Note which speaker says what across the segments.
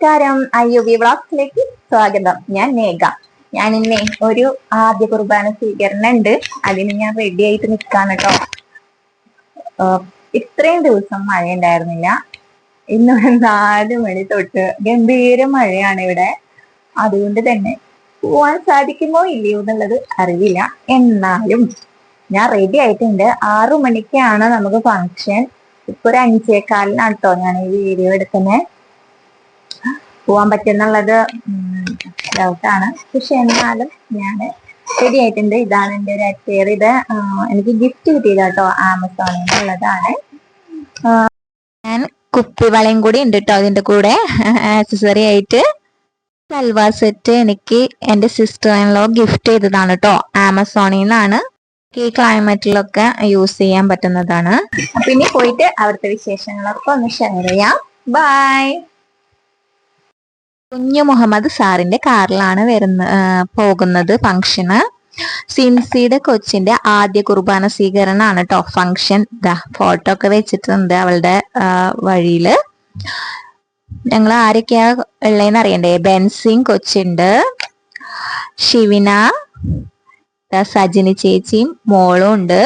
Speaker 1: നമസ്കാരം, IUB വ്ളോഗ്സിലേക്ക് സ്വാഗതം. ഞാൻ മേഘ. ഞാൻ ഇന്നേ ഒരു ആദ്യ കുർബാന സ്വീകരണം ഉണ്ട്. അതിന് ഞാൻ റെഡി ആയിട്ട് നിൽക്കാണ് കേട്ടോ. ഇത്രയും ദിവസം മഴ ഉണ്ടായിരുന്നില്ല. ഇന്ന് 4 മണി തൊട്ട് ഗംഭീര മഴയാണ് ഇവിടെ. അതുകൊണ്ട് തന്നെ പോവാൻ സാധിക്കുമോ ഇല്ലയോ എന്നുള്ളത് അറിയില്ല. എന്നാലും ഞാൻ റെഡി ആയിട്ടുണ്ട്. 6 മണിക്കാണ് നമുക്ക് ഫംഗ്ഷൻ. ഇപ്പൊ ഒരു 5:15 കേട്ടോ ഞാൻ ഈ വീഡിയോ എടുക്കുന്നത്. പോവാൻ പറ്റുന്നുള്ളത് ഡൗട്ടാണ്. പക്ഷെ എന്നാലും ഞാൻ റെഡി ആയിട്ടുണ്ട്. ഇതാണ് എൻ്റെ ഒരു അറ്റയർ. ഇത് എനിക്ക് ഗിഫ്റ്റ് കിട്ടിയത് കേട്ടോ, ആമസോണിൽ നിന്നുള്ളതാണ്. ഞാൻ കുപ്പിവളയും കൂടി ഉണ്ട് കേട്ടോ അതിന്റെ കൂടെ ആക്സസറി ആയിട്ട്. സൽവാർ സെറ്റ് എനിക്ക് എൻ്റെ സിസ്റ്റർ ഇൻ ലോ ഗിഫ്റ്റ് ചെയ്തതാണ് കേട്ടോ, ആമസോണിൽ നിന്നാണ്. ഈ ക്ലൈമറ്റിലൊക്കെ യൂസ് ചെയ്യാൻ പറ്റുന്നതാണ്. പിന്നെ പോയിട്ട് അവിടുത്തെ വിശേഷങ്ങളൊക്കെ ഒന്ന് ഷെയർ ചെയ്യാം. ബൈ. കുഞ്ഞു മുഹമ്മദ് സാറിന്റെ കാറിലാണ് പോകുന്നത് ഫംഗ്ഷന്. സിൻസിയുടെ കൊച്ചിന്റെ ആദ്യ കുർബാന സ്വീകരണമാണ് കേട്ടോ ഫംഗ്ഷൻ. ഫോട്ടോ ഒക്കെ വെച്ചിട്ടുണ്ട് അവളുടെ വഴിയില്. ഞങ്ങൾ ആരൊക്കെയാ ഉള്ളതെന്ന് അറിയണ്ടേ? ബെൻസിൻ കൊച്ചുണ്ട്, ഷിവിന, സജിനി ചേച്ചിയും മോളും ഉണ്ട്.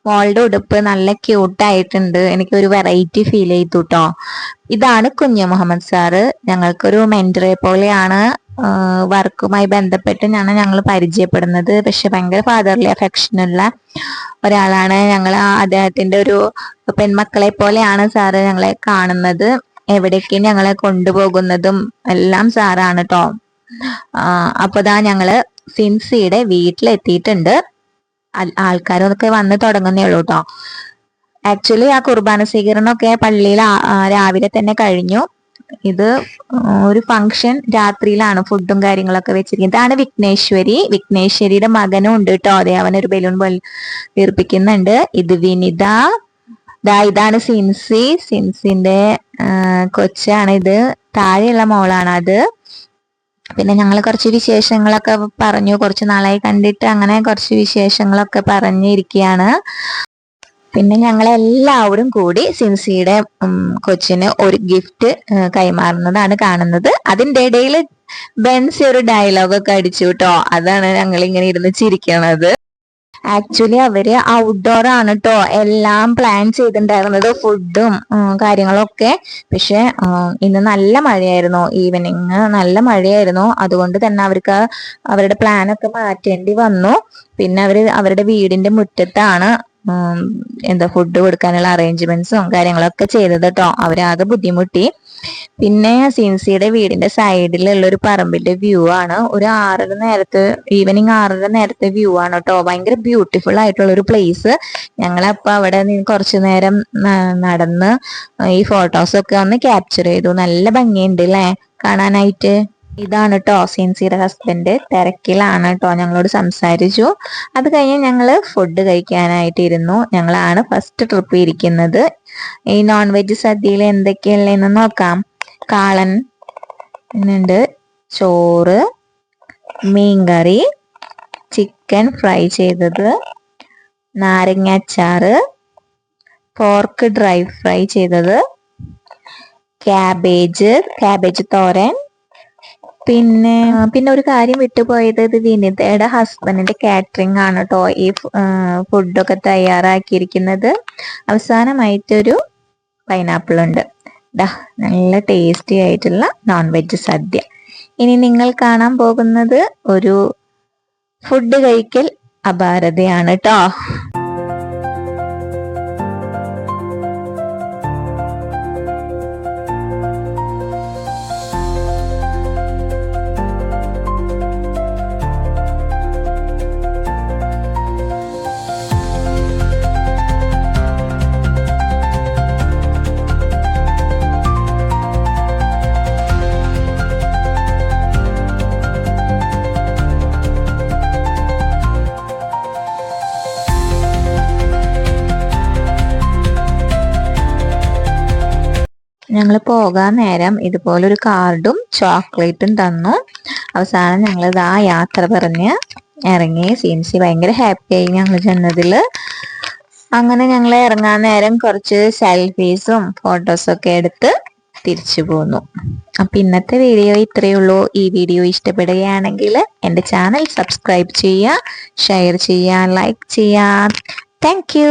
Speaker 1: മോളുടെ ഉടുപ്പ് നല്ല ക്യൂട്ടായിട്ടുണ്ട്. എനിക്കൊരു വെറൈറ്റി ഫീൽ ചെയ്തു കേട്ടോ. ഇതാണ് കുഞ്ഞു മുഹമ്മദ് സാറ്. ഞങ്ങൾക്കൊരു മെന്ററെ പോലെയാണ്. വർക്കുമായി ബന്ധപ്പെട്ട് ഞങ്ങൾ പരിചയപ്പെടുന്നത്. പക്ഷെ ഭയങ്കര ഫാദർലി അഫെക്ഷനുള്ള ഒരാളാണ്. ഞങ്ങൾ അദ്ദേഹത്തിന്റെ ഒരു പെൺമക്കളെ പോലെയാണ് സാറ് ഞങ്ങളെ കാണുന്നത്. എവിടേക്ക് ഞങ്ങളെ കൊണ്ടുപോകുന്നതും എല്ലാം സാറാണ് കേട്ടോ. അപ്പൊ ഞങ്ങള് സിൻസിയുടെ വീട്ടിലെത്തിയിട്ടുണ്ട്. ആൾക്കാരൊക്കെ വന്ന് തുടങ്ങുന്നേ ഉള്ളൂ കേട്ടോ. ആക്ച്വലി ആ കുർബാന സ്വീകരണമൊക്കെ പള്ളിയിൽ രാവിലെ തന്നെ കഴിഞ്ഞു. ഇത് ഒരു ഫംഗ്ഷൻ രാത്രിയിലാണ് ഫുഡും കാര്യങ്ങളൊക്കെ വെച്ചിരിക്കുന്നത്. ഇതാണ് വിഘ്നേശ്വരിയുടെ മകനും ഉണ്ട് കേട്ടോ. അതെ, അവനൊരു ബലൂൺ വീർപ്പിക്കുന്നുണ്ട്. ഇത് വിനിത. ഇതാണ് സിൻസിന്റെ കൊച്ചാണ്. ഇത് താഴെയുള്ള മോളാണ് അത്. പിന്നെ ഞങ്ങൾ കുറച്ച് വിശേഷങ്ങളൊക്കെ പറഞ്ഞു. കുറച്ച് നാളായി കണ്ടിട്ട് അങ്ങനെ കുറച്ച് വിശേഷങ്ങളൊക്കെ പറഞ്ഞിരിക്കുകയാണ്. പിന്നെ ഞങ്ങളെല്ലാവരും കൂടി സിൻസിയുടെ കൊച്ചിന് ഒരു ഗിഫ്റ്റ് കൈമാറുന്നതാണ് കാണുന്നത്. അതിൻ്റെ ഇടയിൽ ബെൻസി ഒരു ഡയലോഗൊക്കെ അടിച്ചു കേട്ടോ. അതാണ് ഞങ്ങൾ ഇങ്ങനെ ഇരുന്ന് ചിരിക്കണത്. ആക്ച്വലി അവര് ഔട്ട്ഡോർ ആണ് കേട്ടോ എല്ലാം പ്ലാൻ ചെയ്തിട്ടുണ്ടായിരുന്നത്, ഫുഡും കാര്യങ്ങളും ഒക്കെ. പക്ഷെ ഇന്ന് നല്ല മഴയായിരുന്നു, ഈവനിങ് നല്ല മഴയായിരുന്നു. അതുകൊണ്ട് തന്നെ അവർക്ക് അവരുടെ പ്ലാനൊക്കെ മാറ്റേണ്ടി വന്നു. പിന്നെ അവരുടെ വീടിന്റെ മുറ്റത്താണ് ഫുഡ് കൊടുക്കാനുള്ള അറേഞ്ച്മെന്റ്സും കാര്യങ്ങളൊക്കെ ചെയ്തത് കേട്ടോ. അവരാകെ ബുദ്ധിമുട്ടി. പിന്നെ സിൻസിയുടെ വീടിന്റെ സൈഡിലുള്ള ഒരു പറമ്പിന്റെ വ്യൂ ആണ്. ഒരു 6:30 നേരത്ത്, ഈവനിങ് 6:30 നേരത്തെ വ്യൂ ആണ് കേട്ടോ. ഭയങ്കര ബ്യൂട്ടിഫുൾ ആയിട്ടുള്ള ഒരു പ്ലേസ്. ഞങ്ങളപ്പോ അവിടെ കുറച്ചു നേരം നടന്ന് ഈ ഫോട്ടോസൊക്കെ ഒന്ന് ക്യാപ്ചർ ചെയ്തു. നല്ല ഭംഗിയുണ്ട് അല്ലേ കാണാനായിട്ട്. ഇതാണ് കേട്ടോ സിൻസിയുടെ ഹസ്ബൻഡ്. തിരക്കിലാണ് കേട്ടോ, ഞങ്ങളോട് സംസാരിച്ചു. അത് കഴിഞ്ഞ് ഞങ്ങള് ഫുഡ് കഴിക്കാനായിട്ട് ഇരുന്നു. ഞങ്ങളാണ് ഫസ്റ്റ് ട്രിപ്പ് ഇരിക്കുന്നത്. ഈ നോൺ വെജ് സദ്യയിൽ എന്തൊക്കെയുള്ളതെന്ന് നോക്കാം. കാളൻ ഉണ്ട്, ചോറ്, മീൻകറി, ചിക്കൻ ഫ്രൈ ചെയ്തത്, നാരങ്ങ അച്ചാറ്, പോർക്ക് ഡ്രൈ ഫ്രൈ ചെയ്തത്, ക്യാബേജ് തോരൻ. പിന്നെ ഒരു കാര്യം വിട്ടുപോയത്, ഇത് വിനിതയുടെ ഹസ്ബൻഡിന്റെ കാറ്ററിംഗ് ആണ് കേട്ടോ ഈ ഫുഡൊക്കെ തയ്യാറാക്കിയിരിക്കുന്നത്. അവസാനമായിട്ടൊരു പൈനാപ്പിൾ ഉണ്ട്. നല്ല ടേസ്റ്റി ആയിട്ടുള്ള നോൺ വെജ് സദ്യ. ഇനി നിങ്ങൾ കാണാൻ പോകുന്നത് ഒരു ഫുഡ് കഴിക്കൽ അപാരതയാണ് കേട്ടോ. ഞങ്ങൾ പോകാൻ നേരം ഇതുപോലൊരു കാർഡും ചോക്ലേറ്റും തന്നു. അവസാനം ഞങ്ങൾ യാത്ര പറഞ്ഞ് ഇറങ്ങി. സിൻസി ഭയങ്കര ഹാപ്പിയായി ഞങ്ങൾ ചെന്നതില്. അങ്ങനെ ഞങ്ങൾ ഇറങ്ങാൻ നേരം കുറച്ച് സെൽഫീസും ഫോട്ടോസൊക്കെ എടുത്ത് തിരിച്ചു പോന്നു. അപ്പൊ ഇന്നത്തെ വീഡിയോ ഇത്രയേ ഉള്ളൂ. ഈ വീഡിയോ ഇഷ്ടപ്പെടുകയാണെങ്കിൽ എൻ്റെ ചാനൽ സബ്സ്ക്രൈബ് ചെയ്യുക, ഷെയർ ചെയ്യുക, ലൈക്ക് ചെയ്യുക. Thank you.